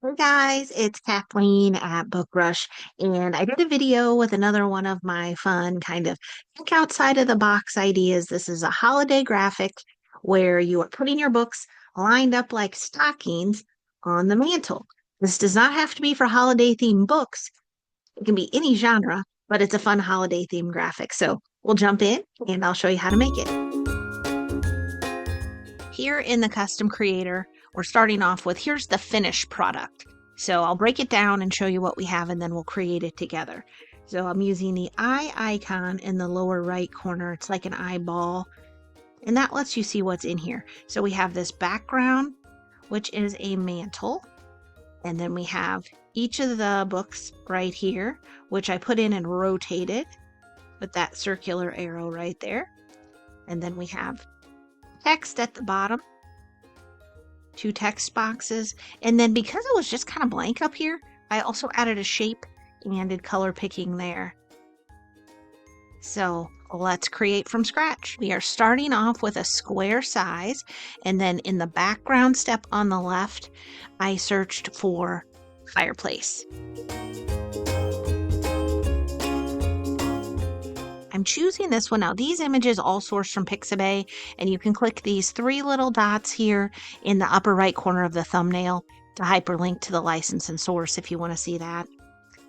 Hey guys, it's Kathleen at Book Rush, and I did a video with another one of my fun kind of think outside of the box ideas. This is a holiday graphic where you are putting your books lined up like stockings on the mantle. This does not have to be for holiday themed books. It can be any genre, but it's a fun holiday themed graphic. So we'll jump in and I'll show you how to make it. Here in the custom creator, we're starting off with here's the finished product. So I'll break it down and show you what we have and then we'll create it together. So I'm using the eye icon in the lower right corner. It's like an eyeball and that lets you see what's in here. So we have this background, which is a mantle. And then we have each of the books right here, which I put in and rotated with that circular arrow right there. And then we have text at the bottom, two text boxes, and then because it was just kind of blank up here, I also added a shape and did color picking there. So let's create from scratch. We are starting off with a square size, and then in the background step on the left, I searched for fireplace. I'm choosing this one now. These images all sourced from Pixabay, and you can click these three little dots here in the upper right corner of the thumbnail to hyperlink to the license and source if you want to see that.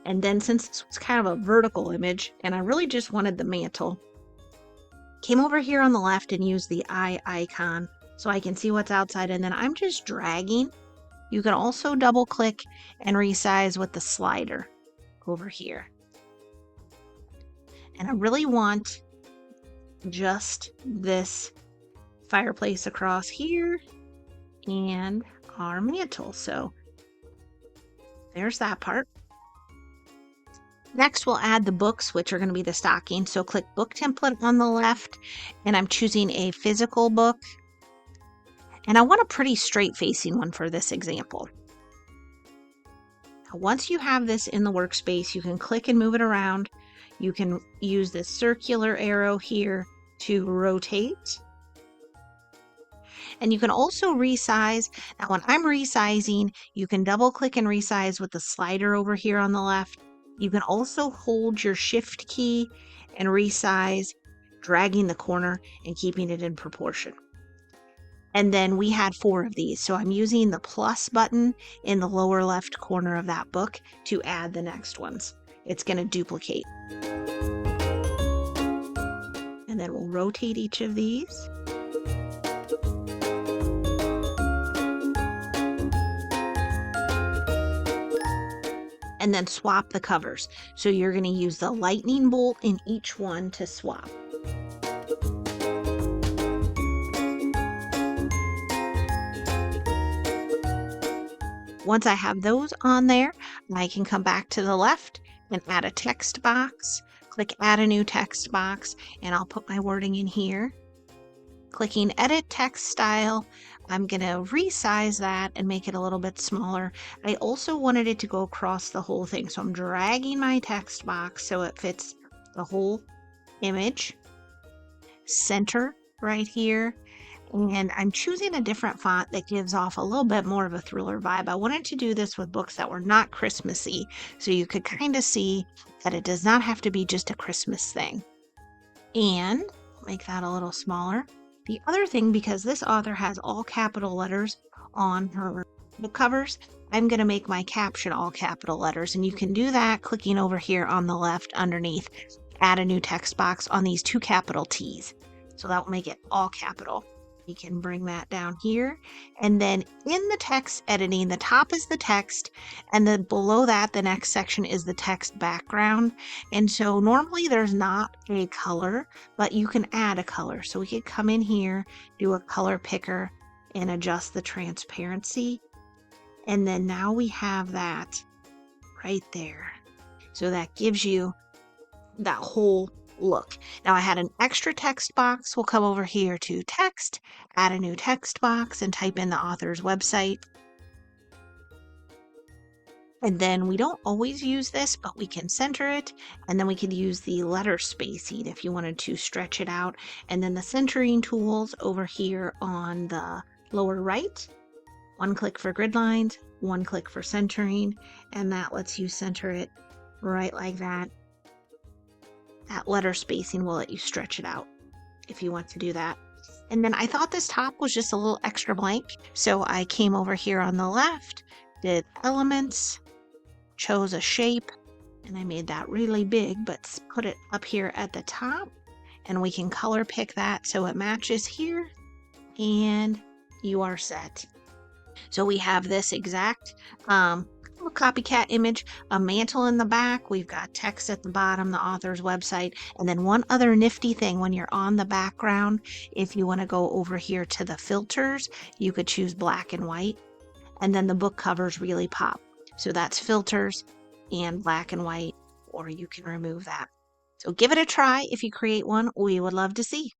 And then since this was kind of a vertical image, and I really just wanted the mantle, came over here on the left and used the eye icon so I can see what's outside, and then I'm just dragging. You can also double click and resize with the slider over here. And I really want just this fireplace across here and our mantle. So there's that part. Next, we'll add the books, which are going to be the stocking. So click book template on the left, and I'm choosing a physical book. And I want a pretty straight facing one for this example. Now, once you have this in the workspace, you can click and move it around. You can use this circular arrow here to rotate. And you can also resize. Now, when I'm resizing, you can double click and resize with the slider over here on the left. You can also hold your shift key and resize, dragging the corner and keeping it in proportion. And then we had 4 of these. So I'm using the plus button in the lower left corner of that book to add the next ones. It's going to duplicate. And then we'll rotate each of these. And then swap the covers. So you're going to use the lightning bolt in each one to swap. Once I have those on there, I can come back to the left and add a text box. Click add a new text box, and I'll put my wording in here. Clicking edit text style, I'm going to resize that and make it a little bit smaller. I also wanted it to go across the whole thing, so I'm dragging my text box so it fits the whole image. Center right here. And I'm choosing a different font that gives off a little bit more of a thriller vibe. I wanted to do this with books that were not Christmassy, so you could kind of see that it does not have to be just a Christmas thing. And make that a little smaller. The other thing, because this author has all capital letters on her book covers, I'm going to make my caption all capital letters. And you can do that clicking over here on the left underneath, add a new text box on these 2 capital T's. So that will make it all capital. You can bring that down here. And then in the text editing, the top is the text, and then below that, the next section is the text background. And so normally there's not a color, but you can add a color. So we could come in here, do a color picker, and adjust the transparency. And then now we have that right there. So that gives you that whole look. Now I had an extra text box. We'll come over here to text, add a new text box, and type in the author's website. And then we don't always use this, but we can center it. And then we could use the letter spacing if you wanted to stretch it out. And then the centering tools over here on the lower right One click for grid lines, one click for centering, and that lets you center it right like that. That letter spacing will let you stretch it out if you want to do that. And then I thought this top was just a little extra blank, so I came over here on the left, did elements, chose a shape, and I made that really big, but put it up here at the top, and we can color pick that so it matches here, and you are set. So we have this exact copycat image, a mantle in the back. We've got text at the bottom, the author's website, and then one other nifty thing when you're on the background, if you want to go over here to the filters, you could choose black and white, and then the book covers really pop. So that's filters and black and white, or you can remove that. So give it a try if you create one. We would love to see.